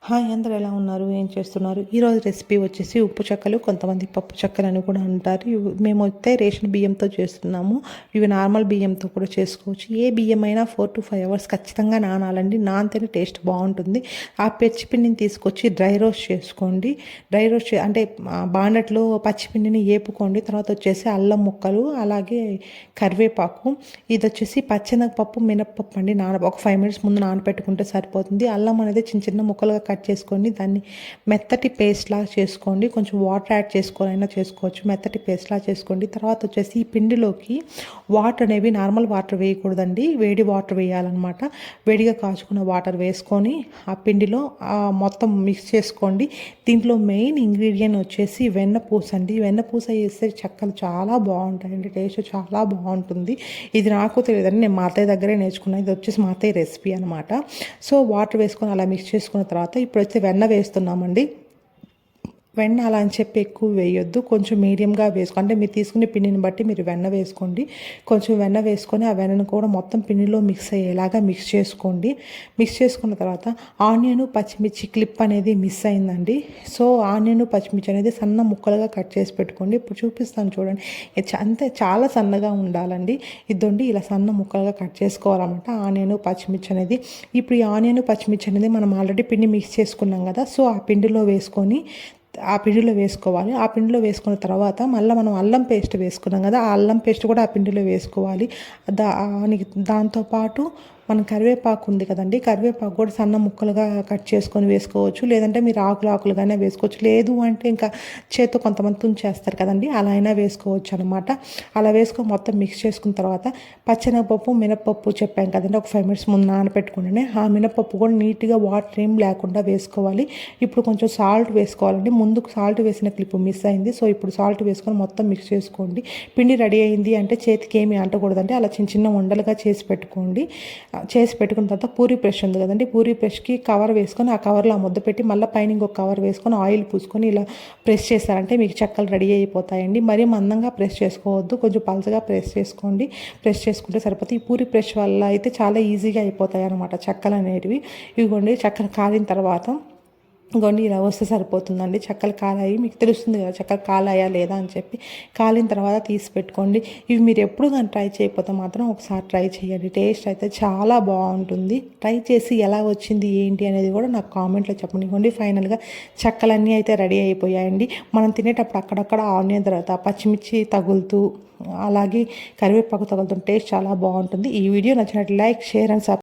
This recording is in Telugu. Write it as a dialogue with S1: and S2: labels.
S1: హాయ్ అందరూ ఎలా ఉన్నారు? ఏం చేస్తున్నారు? ఈరోజు రెసిపీ వచ్చేసి ఉప్పు చెక్కలు, కొంతమంది పప్పు చెక్కలు అని కూడా అంటారు. మేమైతే రేషన్ బియ్యంతో చేస్తున్నాము. ఇవి నార్మల్ బియ్యంతో కూడా చేసుకోవచ్చు. ఏ బియ్యం అయినా 4 to 5 అవర్స్ ఖచ్చితంగా నానాలండి. నానితేనే టేస్ట్ బాగుంటుంది. ఆ పచ్చిపిండిని తీసుకొచ్చి డ్రై రోస్ట్ చేసుకోండి. డ్రై రోస్ట్ అంటే బాండట్లో పచ్చిపిండిని ఏపుకోండి. తర్వాత వచ్చేసి అల్లం ముక్కలు, అలాగే కరివేపాకు, ఇది వచ్చేసి పచ్చెనగపప్పు, మినప్పప్పు అండి. ఒక 5 minutes ముందు నానబెట్టుకుంటే సరిపోతుంది. అల్లం అనేది చిన్న చిన్న ముక్కలుగా కట్ చేసుకొని దాన్ని మెత్తటి పేస్ట్ లాగా చేసుకోండి. కొంచెం వాటర్ యాడ్ చేసుకొని చేసుకోవచ్చు. మెత్తటి పేస్ట్ లాగా చేసుకోండి. తర్వాత వచ్చేసి ఈ పిండిలోకి వాటర్ అనేవి నార్మల్ వాటర్ వేయకూడదండి, వేడి వాటర్ వేయాలన్నమాట. వేడిగా కాచుకున్న వాటర్ వేసుకొని ఆ పిండిలో మొత్తం మిక్స్ చేసుకోండి. దీంట్లో మెయిన్ ఇంగ్రీడియంట్ వచ్చేసి వెన్నపూస అండి. వెన్నపూస వేస్తే చెక్కలు చాలా బాగుంటాయండి, టేస్ట్ చాలా బాగుంటుంది. ఇది నాకు తెలియదండి, నేను మా అత్తయ్య దగ్గరే నేర్చుకున్నాను. ఇది వచ్చేసి మా అత్తయ్య రెసిపీ అనమాట. సో వాటర్ వేసుకొని అలా మిక్స్ చేసుకున్న తర్వాత ఇప్పుడైతే వెన్న వేస్తున్నామండి. వెన్న అలా అని చెప్పి ఎక్కువ వేయొద్దు, కొంచెం మీడియంగా వేసుకో, అంటే మీరు తీసుకునే పిండిని బట్టి మీరు వెన్న వేసుకోండి. కొంచెం వెన్న వేసుకొని ఆ వెన్నను కూడా మొత్తం పిండిలో మిక్స్ అయ్యేలాగా మిక్స్ చేసుకోండి. మిక్స్ చేసుకున్న తర్వాత ఆనియన్, పచ్చిమిర్చి క్లిప్ అనేది మిస్ అయిందండి. సో ఆనియన్, పచ్చిమిర్చి అనేది సన్న ముక్కలుగా కట్ చేసి పెట్టుకోండి. ఇప్పుడు చూపిస్తాను చూడండి. అంతే, చాలా సన్నగా ఉండాలండి. ఇదండి ఇలా సన్న ముక్కలుగా కట్ చేసుకోవాలన్నమాట ఆనియన్, పచ్చిమిర్చి అనేది. ఇప్పుడు ఈ ఆనియన్, పచ్చిమిర్చి అనేది మనం ఆల్రెడీ పిండి మిక్స్ చేసుకున్నాం కదా, సో ఆ పిండిలో వేసుకొని ఆ పిండిలో వేసుకోవాలి. ఆ పిండిలో వేసుకున్న తర్వాత మళ్ళీ మనం అల్లం పేస్ట్ వేసుకున్నాం కదా, ఆ అల్లం పేస్ట్ కూడా ఆ పిండిలో వేసుకోవాలి. దాంతోపాటు మన కరివేపాకు ఉంది కదండి, కరివేపాకు కూడా సన్న ముక్కలుగా కట్ చేసుకొని వేసుకోవచ్చు. లేదంటే మీరు ఆకులుగానే వేసుకోవచ్చు. లేదు అంటే ఇంకా చేత్తో కొంతమంది తుంచేస్తారు కదండి, అలా అయినా వేసుకోవచ్చు అనమాట. అలా వేసుకొని మొత్తం మిక్స్ చేసుకున్న తర్వాత పచ్చెనగపప్పు, మినపప్పు చెప్పాం కదండి, ఒక 5 minutes ముందు నానబెట్టుకుంటేనే ఆ మినపప్పు కూడా నీట్గా వాటర్ ఏం లేకుండా వేసుకోవాలి. ఇప్పుడు కొంచెం సాల్ట్ వేసుకోవాలండి. ముందుకు సాల్ట్ వేసిన క్లిప్ మిస్ అయింది. సో ఇప్పుడు సాల్ట్ వేసుకొని మొత్తం మిక్స్ చేసుకోండి. పిండి రెడీ అయింది అంటే చేతికి ఏమీ అంటకూడదండి, అలా చిన్న చిన్న ఉండలుగా చేసి పెట్టుకోండి. చేసి పెట్టుకున్న తర్వాత పూరీ బ్రష్ ఉంది కదండి, పూరీ బ్రష్కి కవర్ వేసుకొని ఆ కవర్లో ఆ ముద్ద పెట్టి మళ్ళీ పైన ఇంకొక కవర్ వేసుకొని ఆయిల్ పూసుకొని ఇలా ప్రెస్ చేశారంటే మీకు చెక్కలు రెడీ అయిపోతాయండి. మరీ మందంగా ప్రెస్ చేసుకోవద్దు, కొంచెం పలచగా ప్రెస్ చేసుకోండి. ప్రెస్ చేసుకుంటే సరిపోతుంది. ఈ పూరీ బ్రష్ వల్ల అయితే చాలా ఈజీగా అయిపోతాయి అన్నమాట చెక్కలు అనేటివి. ఇవిగోండి చెక్కలు కాలిన తర్వాత ఇంకోండి ఇలా వస్తే సరిపోతుందండి. చెక్కలు కాలాయి, మీకు తెలుస్తుంది కదా చెక్కలు కాలాయా లేదా అని చెప్పి. కాలిన తర్వాత తీసి పెట్టుకోండి. ఇవి మీరు ఎప్పుడు కానీ ట్రై చేయకపోతే మాత్రం ఒకసారి ట్రై చేయండి. టేస్ట్ అయితే చాలా బాగుంటుంది. ట్రై చేసి ఎలా వచ్చింది ఏంటి అనేది కూడా నాకు కామెంట్లో చెప్పండి. ఇవ్వండి ఫైనల్గా చెక్కలన్నీ అయితే రెడీ అయిపోయాయండి. మనం తినేటప్పుడు అక్కడక్కడ ఆనియన్ తర్వాత పచ్చిమిర్చి తగులుతూ, అలాగే కరివేపాకు తగులుతూ టేస్ట్ చాలా బాగుంటుంది. ఈ వీడియో నచ్చినట్లు లైక్, షేర్ అండ్ సబ్స్క్రైబ్.